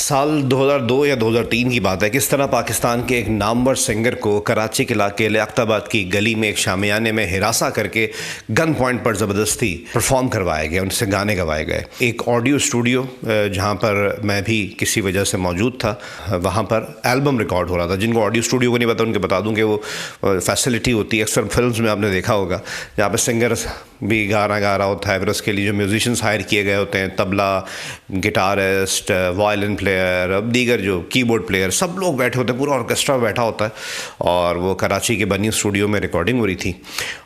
साल 2002 या 2003 की बात है। किस तरह पाकिस्तान के एक नामवर सिंगर को कराची के इलाके लियाकताबाद की गली में एक शामियाने में हिरासा करके गन पॉइंट पर ज़बरदस्ती परफॉर्म करवाया गया, उनसे गाने गवाए गए। एक ऑडियो स्टूडियो जहाँ पर मैं भी किसी वजह से मौजूद था, वहाँ पर एल्बम रिकॉर्ड हो रहा था। जिनको ऑडियो स्टूडियो को नहीं पता उनके बता दूँ कि वो फैसिलिटी होती है, अक्सर फिल्म में आपने देखा होगा, जहाँ पर सिंगर भी गाना गा रहा होता है, फिर उसके लिए जो म्यूजिशियंस हायर किए गए होते हैं, तबला, गिटारिस्ट, वायलिन प्लेयर, अब दीगर जो कीबोर्ड प्लेयर, सब लोग बैठे होते हैं, पूरा ऑर्केस्ट्रा बैठा होता है। और वो कराची के बनी स्टूडियो में रिकॉर्डिंग हो रही थी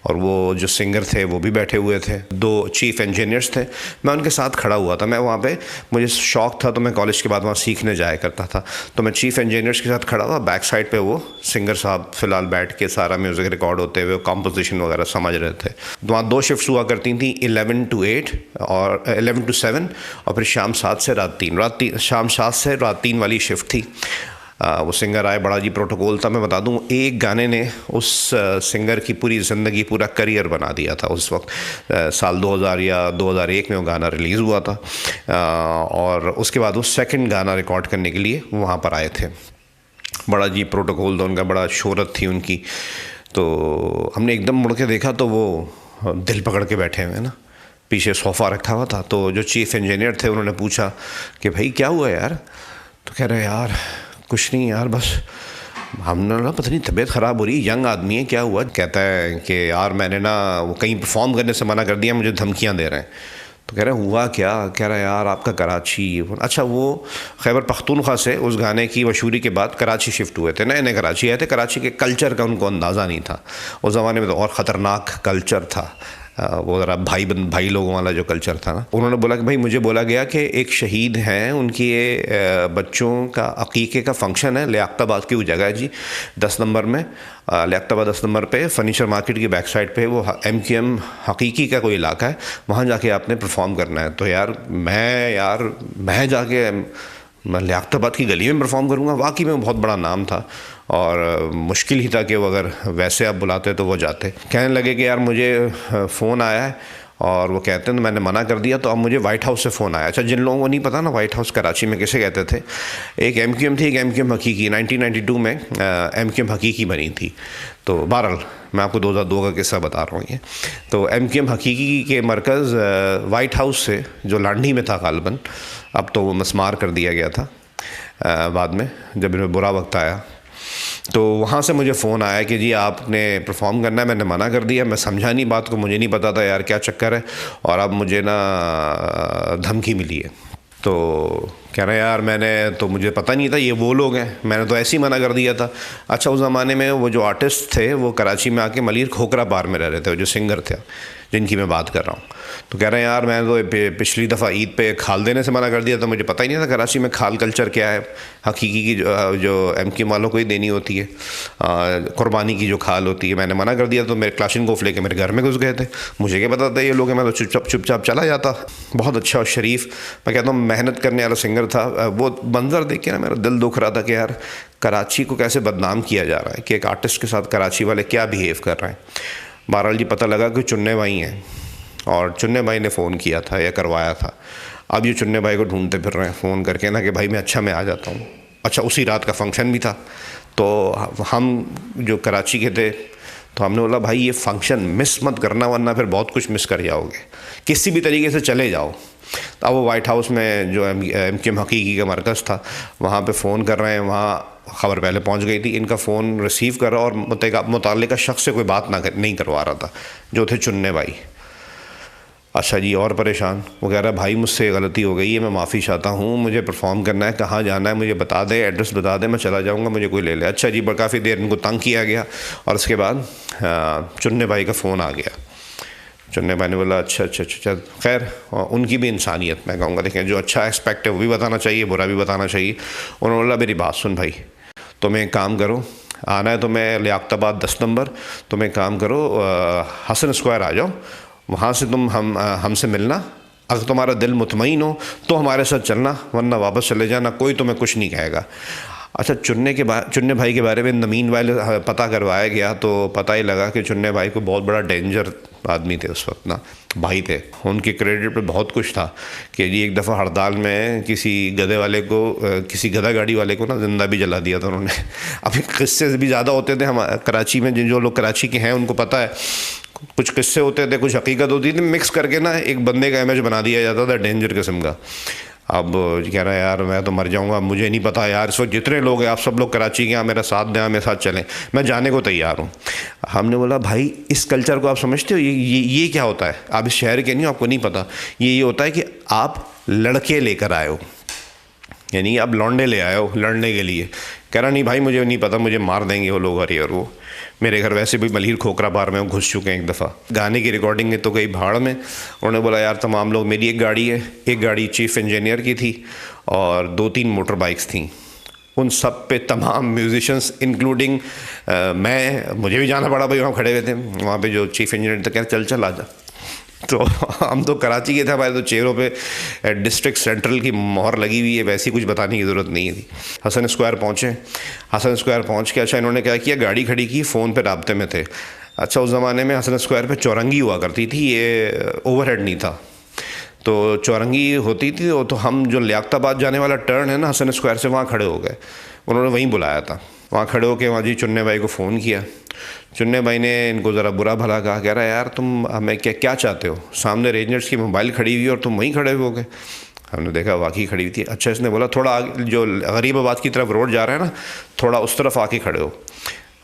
और वो जो सिंगर थे वो भी बैठे हुए थे। दो चीफ इंजीनियर्स थे, मैं उनके साथ खड़ा हुआ था। मैं वहाँ पे, मुझे शौक़ था तो मैं कॉलेज के बाद वहाँ सीखने जाया करता था, तो मैं चीफ इंजीनियर्स के साथ खड़ा हुआ। बैक साइड पर वो सिंगर साहब फ़िलहाल बैठ के सारा म्यूज़िक रिकॉर्ड होते हुए कंपोजिशन वगैरह समझ रहे थे। वहाँ दो शिफ्ट हुआ करती थी, 11 to 8 और 11 to 7, और फिर शाम 7 से रात 3, शाम 7 से रात 3 वाली शिफ्ट थी। वो सिंगर आए, बड़ा जी प्रोटोकॉल था। मैं बता दूं, एक गाने ने उस सिंगर की पूरी ज़िंदगी, पूरा करियर बना दिया था। उस वक्त साल 2000 या 2001 में वो गाना रिलीज़ हुआ था और उसके बाद वो सेकंड गाना रिकॉर्ड करने के लिए वहाँ पर आए थे। बड़ा जी प्रोटोकॉल था उनका, बड़ा शोहरत थी उनकी। तो हमने एकदम मुड़ के देखा तो वो दिल पकड़ के बैठे हुए ना, पीछे सोफ़ा रखा हुआ था। तो जो चीफ़ इंजीनियर थे उन्होंने पूछा कि भाई क्या हुआ यार? तो कह रहे यार कुछ नहीं यार, बस हमने ना पता नहीं तबीयत ख़राब हो रही है, यंग आदमी है, क्या हुआ? कहता है कि यार मैंने ना वो कहीं परफॉर्म करने से मना कर दिया, मुझे धमकियां दे रहे हैं। तो कह रहे हुआ क्या? कह रहा है यार आपका कराची, अच्छा वो खैबर पख्तूनख्वा से उस गाने की मशहूरी के बाद कराची शिफ्ट हुए थे, नए नए कराची आए थे। कराची के कल्चर का उनको अंदाज़ा नहीं था। उस ज़माने में तो और ख़तरनाक कल्चर था, वो ज़रा भाई लोगों वाला जो कल्चर था ना। उन्होंने बोला कि भाई मुझे बोला गया कि एक शहीद हैं, उनकी ये बच्चों का अकीक़े का फंक्शन है लियाकताबाद की वो जगह है जी, 10 नंबर में, लियाकताबाद 10 नंबर पे फर्नीचर मार्केट की बैक साइड पे वो MQM हकीकी का कोई इलाका है, वहाँ जाके आपने परफॉर्म करना है। तो यार मैं जाके मैं लियाकताबाद की गली में परफॉर्म करूँगा? वाकई में बहुत बड़ा नाम था और मुश्किल ही था कि वो अगर वैसे आप बुलाते तो वो जाते। कहने लगे कि यार मुझे फ़ोन आया है, और वो कहते हैं तो मैंने मना कर दिया। तो अब मुझे वाइट हाउस से फ़ोन आया। अच्छा, जिन लोगों को नहीं पता ना वाइट हाउस कराची में किसे कहते थे, एक MQM थी, एक MQM हकीकी। 1992 में MQM हकीकी बनी थी। तो बहरहाल मैं आपको 2002 का किस्सा बता रहा हूँ ये। तो MQM हकीकी के मरकज़ वाइट हाउस से, जो लांडी में था गालिबन, अब तो वो मस्मार कर दिया गया था बाद में जब इनमें बुरा वक्त आया। तो वहाँ से मुझे फ़ोन आया कि जी आपने परफॉर्म करना है। मैंने मना कर दिया, मैं समझा नहीं बात को, मुझे नहीं पता था यार क्या चक्कर है, और अब मुझे ना धमकी मिली है। तो कह रहे यार मैंने तो, मुझे पता नहीं था ये वो लोग हैं, मैंने तो ऐसे ही मना कर दिया था। अच्छा, उस ज़माने में वो जो आर्टिस्ट थे वो कराची में आके मलिर खोखरा बार में रह रहे थे, जो सिंगर थे जिनकी मैं बात कर रहा हूँ। तो कह रहे हैं यार मैंने तो पिछली दफ़ा ईद पे खाल देने से मना कर दिया था, मुझे पता ही नहीं था कराची में खाल कल्चर क्या है। हकीकी की जो MQM वालों को ही देनी होती है, कुर्बानी की जो खाल होती है। मैंने मना कर दिया तो मेरे क्लाशिनकोफ लेके मेरे घर में घुस गए थे। मुझे क्या पता था ये लोग हैं, मैं तो चुपचाप चला जाता। बहुत अच्छा और शरीफ, मैं कहता हूँ मेहनत करने वाला सिंगर था। वो मंजर देख के ना मेरा दिल दुख रहा था कि यार कराची को कैसे बदनाम किया जा रहा है, कि एक आर्टिस्ट के साथ कराची वाले क्या बिहेव कर रहे हैं। बहरहाल जी पता लगा कि चुन्ने भाई हैं, और चुन्ने भाई ने फ़ोन किया था या करवाया था। अब ये चुन्ने भाई को ढूंढते फिर रहे हैं फ़ोन करके ना कि भाई मैं आ जाता हूँ। अच्छा, उसी रात का फंक्शन भी था। तो हम जो कराची के थे, तो हमने बोला भाई ये फंक्शन मिस मत करना, वरना फिर बहुत कुछ मिस कर जाओगे, किसी भी तरीके से चले जाओ। तो अब वो वाइट हाउस में जो MQM हकीकी का मरकज़ था, वहाँ पे फ़ोन कर रहे हैं। वहाँ ख़बर पहले पहुँच गई थी, इनका फ़ोन रिसीव कर रहा और मुतल्लिका शख्स से कोई बात नहीं करवा रहा था, जो थे चुन्ने भाई। अच्छा जी, और परेशान। वो कह रहा है भाई मुझसे गलती हो गई है, मैं माफ़ी चाहता हूँ, मुझे परफॉर्म करना है, कहाँ जाना है मुझे बता दे, एड्रेस बता दे, मैं चला जाऊँगा, मुझे कोई ले ले। अच्छा जी, काफ़ी देर इनको तंग किया गया और उसके बाद चुन्ने भाई का फ़ोन आ गया। चुन्ने भाई ने बोला अच्छा, खैर उनकी भी इंसानियत मैं कहूँगा। देखें, जो अच्छा एस्पेक्ट है वो भी बताना चाहिए, बुरा भी बताना चाहिए। उन्होंने बोला मेरी बात सुन भाई, तुम्हें एक काम करो, आना है तुम्हें लियाकताबाद 10 नंबर, तुम्हें एक काम करो हसन स्क्वायर आ जाओ, वहाँ से तुम हमसे मिलना। अगर तुम्हारा दिल मुतमईन हो तो हमारे साथ चलना, वरना वापस चले जाना, कोई तुम्हें कुछ नहीं कहेगा। अच्छा, चुन्ने भाई के बारे में नमीन वाले पता करवाया गया तो पता ही लगा कि चुन्ने भाई को बहुत बड़ा डेंजर आदमी थे उस वक्त ना, भाई थे। उनके क्रेडिट पे बहुत कुछ था कि जी एक दफ़ा हड़ताल में किसी गधे वाले को, किसी गधा गाड़ी वाले को ना जिंदा भी जला दिया था उन्होंने। अभी किस्से भी ज़्यादा होते थे हम कराची में, जो लोग कराची के हैं उनको पता है, कुछ किस्से होते थे, कुछ हकीकत होती थी, मिक्स करके ना एक बंदे का इमेज बना दिया जाता था डेंजर किस्म का। अब कह रहा है यार मैं तो मर जाऊंगा, मुझे नहीं पता यार, इस वक्त जितने लोग हैं आप सब लोग कराची के, यहाँ मेरा साथ दें, मेरे साथ चलें, मैं जाने को तैयार हूँ। हमने बोला भाई इस कल्चर को आप समझते हो, ये क्या होता है? आप इस शहर के नहीं हो, आपको नहीं पता। ये होता है कि आप लड़के लेकर आए हो, यानी आप लौंडे ले आए हो लड़ने के लिए। कह रहा नहीं भाई मुझे नहीं पता, मुझे मार देंगे वो लोग, अरे और वो मेरे घर वैसे भी मलिर खोखरा बार में घुस चुके हैं एक दफ़ा। गाने की रिकॉर्डिंग है तो गई भाड़ में। उन्होंने बोला यार तमाम लोग, मेरी एक गाड़ी है, एक गाड़ी चीफ इंजीनियर की थी और 2-3 मोटर बाइक्स थी, उन सब पे तमाम म्यूजिशंस इंक्लूडिंग मुझे भी जाना पड़ा भाई, वहाँ खड़े हुए थे, वहाँ पे जो चीफ इंजीनियर थे, कहते चल चल आ जा। तो हम तो कराची के थे, हमारे तो चेहरों पे डिस्ट्रिक्ट सेंट्रल की मोहर लगी हुई है, वैसी कुछ बताने की ज़रूरत नहीं थी। हसन स्क्वायर पहुँचे। हसन स्क्वायर पहुँच के अच्छा इन्होंने क्या किया, गाड़ी खड़ी की, फ़ोन पे राब्ते में थे। अच्छा उस ज़माने में हसन स्क्वायर पे चौरंगी हुआ करती थी, ये ओवरहेड नहीं था, तो चौरंगी होती थी। तो हम जो लियाकताबाद जाने वाला टर्न है ना हसन स्क्वायर से, वहाँ खड़े हो गए। उन्होंने वहीं बुलाया था, वहाँ खड़े होकर वहाँ जी चुन्ने भाई को फ़ोन किया। चुन्ने भाई ने इनको ज़रा बुरा भला कहा, कह रहा है यार तुम हमें क्या चाहते हो, सामने रेंजर्स की मोबाइल खड़ी हुई और तुम वहीं खड़े हो गए। हमने देखा वाकई खड़ी हुई थी। अच्छा इसने बोला थोड़ा आगे, जो गरीबाबाद की तरफ रोड जा रहा है ना, थोड़ा उस तरफ आके खड़े हो।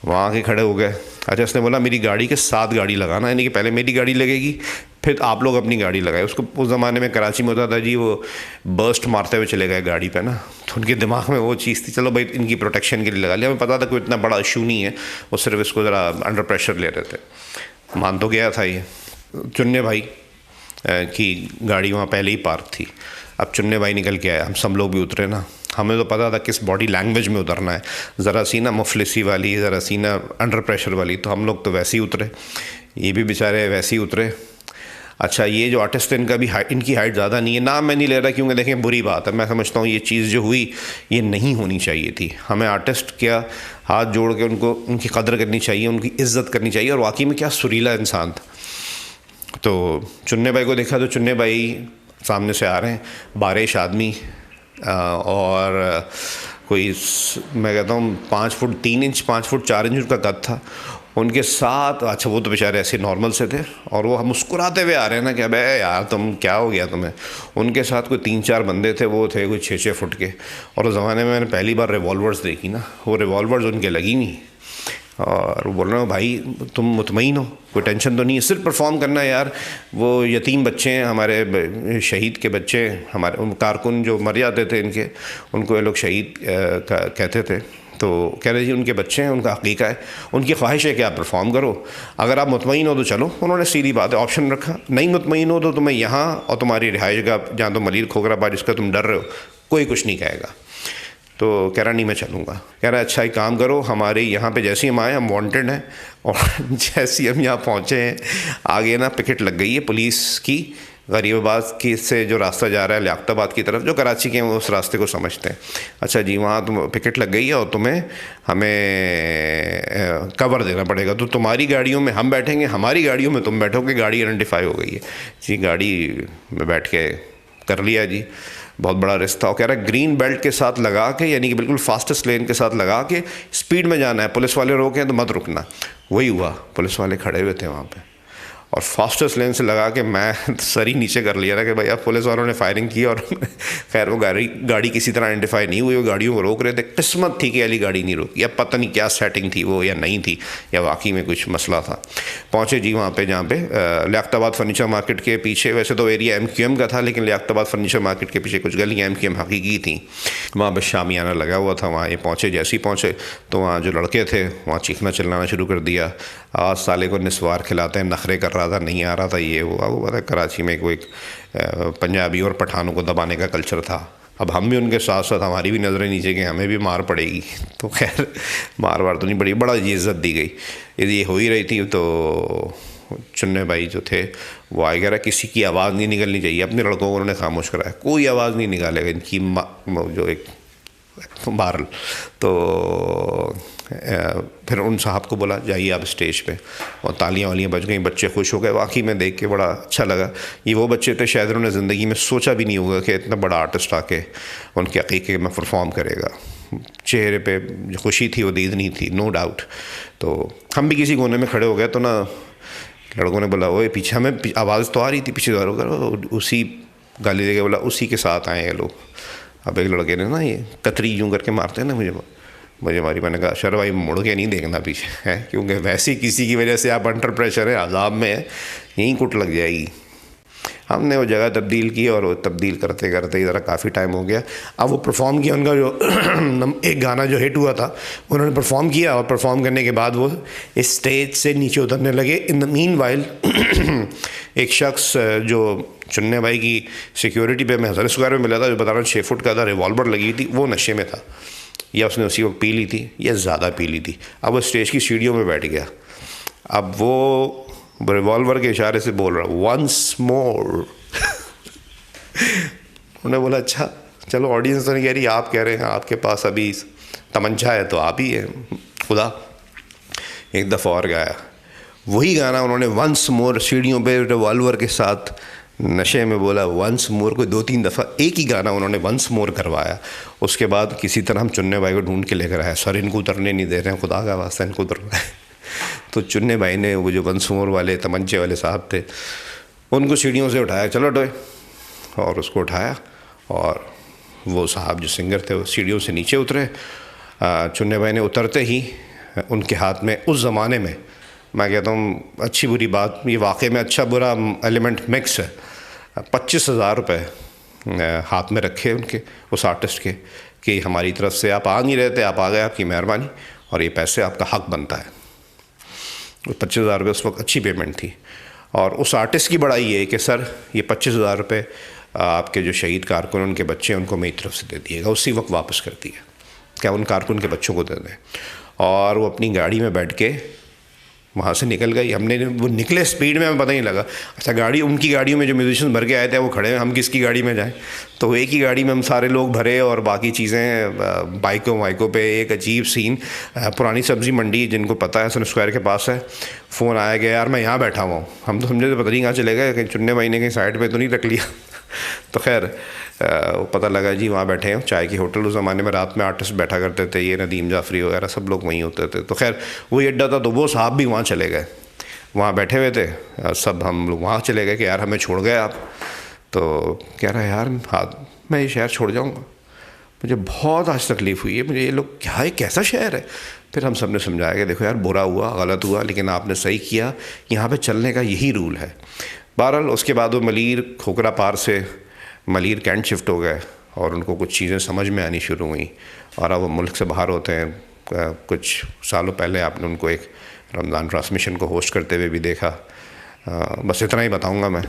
वहाँ आके खड़े हो गए। अच्छा इसने बोला मेरी गाड़ी के साथ गाड़ी लगाना, यानी कि पहले मेरी गाड़ी लगेगी फिर आप लोग अपनी गाड़ी लगाए। उसको उस ज़माने में कराची में होता था जी, वो बर्स्ट मारते हुए चले गए गाड़ी पे ना, तो उनके दिमाग में वो चीज़ थी, चलो भाई इनकी प्रोटेक्शन के लिए लगा लिया। हमें पता था कोई इतना बड़ा इशू नहीं है, वो सिर्फ इसको ज़रा अंडर प्रेशर ले रहे थे। मान तो गया था ये। चुन्ने भाई की गाड़ी वहाँ पहले ही पार्क थी। अब चुन्ने भाई निकल के आए, हम सब लोग भी उतरे ना, हमें तो पता था किस बॉडी लैंग्वेज में उतरना है, ज़रा सी ना मुफलिसी वाली, ज़रा सी ना अंडर प्रेशर वाली, तो हम लोग तो वैसे ही उतरे, ये भी बेचारे वैसे ही उतरे। अच्छा ये जो आर्टिस्ट है, इनकी हाइट ज़्यादा नहीं है, नाम मैं नहीं ले रहा क्योंकि देखें बुरी बात है, मैं समझता हूँ ये चीज़ जो हुई ये नहीं होनी चाहिए थी। हमें आर्टिस्ट क्या हाथ जोड़ के उनकी कदर करनी चाहिए, उनकी इज़्ज़त करनी चाहिए, और वाकई में क्या सुरीला इंसान था। तो चुन्ने भाई को देखा तो चुन्ने भाई सामने से आ रहे हैं, 12 आदमी, और कोई मैं कहता हूँ 5 फुट 3 इंच 5 फुट 4 इंच उनका कद था। उनके साथ अच्छा वो तो बेचारे ऐसे नॉर्मल से थे, और वो हम मुस्कुराते हुए आ रहे हैं ना कि अबे यार तुम क्या हो गया तुम्हें। उनके साथ कोई 3-4 बंदे थे, वो थे कोई 6-6 फुट के, और उस ज़माने में मैंने पहली बार रिवॉल्वर्स देखी ना, वो रिवॉल्वर्स उनके लगी नहीं, और वो बोल रहे हो भाई तुम मुतमईन हो, कोई टेंशन तो नहीं है, सिर्फ परफॉर्म करना है यार। वो यतीम बच्चे हैं हमारे, शहीद के बच्चे, हमारे कारकुन जो मर जाते थे इनके, उनको ये लोग शहीद कहते थे। तो कह रहे जी उनके बच्चे हैं, उनका हकीका है, उनकी ख्वाहिश है कि आप परफॉर्म करो, अगर आप मुतमईन हो तो चलो। उन्होंने सीधी बात है ऑप्शन रखा, नहीं मुतमईन हो तो तुम्हें यहाँ और तुम्हारी रिहाइश का जहाँ तो मलिर खोखराबाद जिसका तुम डर रहे हो, कोई कुछ नहीं कहेगा। तो कह रहा नहीं मैं चलूँगा। कह रहा अच्छा एक काम करो, हमारे यहाँ पे जैसे ही हम आए हम वांटेड हैं, और जैसे ही हम यहाँ पहुँचे हैं आगे ना पिकेट लग गई है पुलिस की, गरीबाबाद की से जो रास्ता जा रहा है लियाकताबाद की तरफ, जो कराची के हैं वो उस रास्ते को समझते हैं। अच्छा जी वहाँ तुम पिकेट लग गई है और हमें कवर देना पड़ेगा, तो तुम्हारी गाड़ियों में हम बैठेंगे, हमारी गाड़ियों में तुम बैठोगे, गाड़ी आइडेंटिफाई हो गई है जी। गाड़ी में बैठ के कर लिया जी, बहुत बड़ा रिस्क था। और कह रहा है ग्रीन बेल्ट के साथ लगा के, यानी कि बिल्कुल फास्टेस्ट लेन के साथ लगा के स्पीड में जाना है, पुलिस वाले रोके तो मत रुकना। वही हुआ, पुलिस वाले खड़े हुए थे वहाँ पे, और फास्टेस्ट लेन से लगा के मैं सर ही नीचे कर लिया था कि भैया पुलिस वालों ने फायरिंग की, और खैर वो गाड़ी किसी तरह आइडेंटिफाई नहीं हुई, वो गाड़ियों को रोक रहे थे। किस्मत थी कि अली गाड़ी नहीं रोकी, या पता नहीं क्या सेटिंग थी वो, या नहीं थी, या वाकई में कुछ मसला था। पहुँचे जी वहाँ पे, जहाँ पे लियाकताबाद फर्नीचर मार्केट के पीछे, वैसे तो एरिया MQM का था, लेकिन लियाकताबाद फर्नीचर मार्केट के पीछे कुछ गलियाँ MQM हकीकी थी, वहाँ पर शामियाना लगा हुआ था। वहाँ ये पहुँचे, जैसे ही पहुँचे तो वहाँ जो लड़के थे वहाँ चीखना चिल्लाना शुरू कर दिया, आज साले को निस्वार खिलाते हैं, नखरे कर रहा था, नहीं आ रहा था, ये वो पता कराची में कोई पंजाबी और पठानों को दबाने का कल्चर था। अब हम भी उनके साथ साथ, हमारी भी नज़रें नीचे कि हमें भी मार पड़ेगी, तो खैर मार तो नहीं पड़ी, बड़ा इज्जत दी गई। यदि ये हो ही रही थी तो चुन्ने भाई जो थे वो आए, कह रहा किसी की आवाज़ नहीं निकलनी चाहिए। अपने लड़कों को उन्होंने खामोश कराया, कोई आवाज़ नहीं निकालेगा, इनकी जो एक बहरहाल तो फिर उन साहब को बोला जाइए आप स्टेज पे, और तालियां वालियाँ बज गई, बच्चे खुश हो गए। वाकई में देख के बड़ा अच्छा लगा। ये वो बच्चे थे शायद उन्होंने ज़िंदगी में सोचा भी नहीं होगा कि इतना बड़ा आर्टिस्ट आके उनके अक़ीक़े में परफॉर्म करेगा। चेहरे पे जो खुशी थी वो दीद नहीं थी, नो डाउट। तो हम भी किसी कोने में खड़े हो गए तो ना लड़कों ने बोला ओए पीछे, हमें आवाज़ तो आ रही थी पीछे द्वारों का, उसी गाली देके बोला उसी के साथ आए हैं लोग। अब एक लड़के ने ना ये कतरी यूँ करके मारते हैं ना मुझे मारी। मैंने कहा शर भाई मुड़ के नहीं देखना पीछे है, क्योंकि वैसे किसी की वजह से आप अंडर प्रेशर है, अजाब में है, यहीं कुट लग जाएगी। हमने वो जगह तब्दील की और वो तब्दील करते करते ज़रा काफ़ी टाइम हो गया। अब वो परफॉर्म किया, उनका जो एक गाना जो हिट हुआ था उन्होंने परफॉर्म किया, और परफॉर्म करने के बाद वो इस स्टेज से नीचे उतरने लगे। इन द मीन वाइल एक शख्स जो चुन्ने भाई की सिक्योरिटी पे मैं 1000 स्क्वायर में मिला था, जो बता रहा हूँ 6 फुट का था, रिवॉल्वर लगी थी, वो नशे में था, या उसने उसी वक्त पी ली थी या ज़्यादा पी ली थी। अब वो स्टेज की सीढ़ियों में बैठ गया। अब वो रिवॉल्वर के इशारे से बोल रहा वंस मोर। उन्होंने बोला अच्छा चलो, ऑडियंस तो नहीं कह रही, आप कह रहे हैं, आपके पास अभी तमंचा है तो आप ही है। खुदा एक दफ़ा और गाया वही गाना उन्होंने, वंस मोर, सीढ़ियों पे रिवॉल्वर के साथ नशे में बोला वंस मोर को 2-3 दफ़ा एक ही गाना उन्होंने वंस मोर करवाया। उसके बाद किसी तरह हम चुन्ने भाई को ढूंढ के लेकर आए। सर इनको उतरने नहीं दे रहे हैं, खुदा का वास्ता इनको उतरना है। तो चुन्ने भाई ने वो जो वंस मोर वाले तमंचे वाले साहब थे उनको सीढ़ियों से उठाया, चलो टोए, और उसको उठाया, और वो साहब जो सिंगर थे वो सीढ़ियों से नीचे उतरे। चुन्ने भाई ने उतरते ही उनके हाथ में, उस ज़माने में मैं कहता हूँ अच्छी बुरी बात, ये वाकई में अच्छा बुरा एलिमेंट मिक्स है, 25,000 रुपये हाथ में रखे उनके उस आर्टिस्ट के कि हमारी तरफ से आप आ नहीं रहे थे, आप आ गए, आपकी मेहरबानी, और ये पैसे आपका हक बनता है। 25,000 रुपये उस वक्त अच्छी पेमेंट थी। और उस आर्टिस्ट की बड़ाई ये है कि सर ये 25,000 रुपये आपके जो शहीद कारकुन उनके बच्चे उनको मेरी तरफ से दे दिएगा, उसी वक्त वापस कर दिया, क्या उन कारकुन के बच्चों को दे दें। और वो अपनी गाड़ी में बैठ के वहाँ से निकल गई। हमने वो निकले स्पीड में, हमें पता नहीं लगा। अच्छा गाड़ी, उनकी गाड़ियों में जो म्यूजिशियन भर के आए थे वो खड़े हैं, हम किसकी गाड़ी में जाएं? तो एक ही गाड़ी में हम सारे लोग भरे, और बाकी चीज़ें बाइकों पे। एक अजीब सीन, पुरानी सब्ज़ी मंडी जिनको पता है 100 स्क्वायर के पास है, फ़ोन आया गया यार मैं यहाँ बैठा हुआ हूँ। हम तो समझे तो पता नहीं कहाँ चले गए, कहीं चुन्ने भाई ने कहीं साइड पर तो नहीं रख लिया। तो खैर पता लगा जी वहाँ बैठे हैं, चाय की होटल। उस ज़माने में रात में आर्टिस्ट बैठा करते थे, ये नदीम जाफरी वगैरह सब लोग वहीं होते थे। तो खैर वही अड्डा था, तो वो साहब भी वहाँ चले गए, वहाँ बैठे हुए थे सब। हम लोग वहाँ चले गए कि यार हमें छोड़ गए आप। तो कह रहा है यार हाँ मैं ये शहर छोड़ जाऊँगा, मुझे बहुत आज तकलीफ़ हुई है, मुझे ये लोग क्या है, कैसा शहर है। फिर हम सब ने समझाया कि देखो यार बुरा हुआ, गलत हुआ, लेकिन आपने सही किया, यहाँ पे चलने का यही रूल है। बहरहाल उसके बाद वो मलीर खोखरा पार से मलीर कैंट शिफ्ट हो गए, और उनको कुछ चीज़ें समझ में आनी शुरू हुई, और अब वो मुल्क से बाहर होते हैं। कुछ सालों पहले आपने उनको एक रमज़ान ट्रांसमिशन को होस्ट करते हुए भी देखा। बस इतना ही बताऊँगा मैं,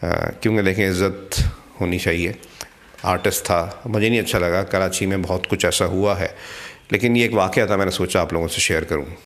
क्योंकि देखें इज़्ज़त होनी चाहिए। आर्टिस्ट था, मुझे नहीं अच्छा लगा, कराची में बहुत कुछ ऐसा हुआ है, लेकिन ये एक वाक़या था, मैंने सोचा आप लोगों से शेयर करूँ।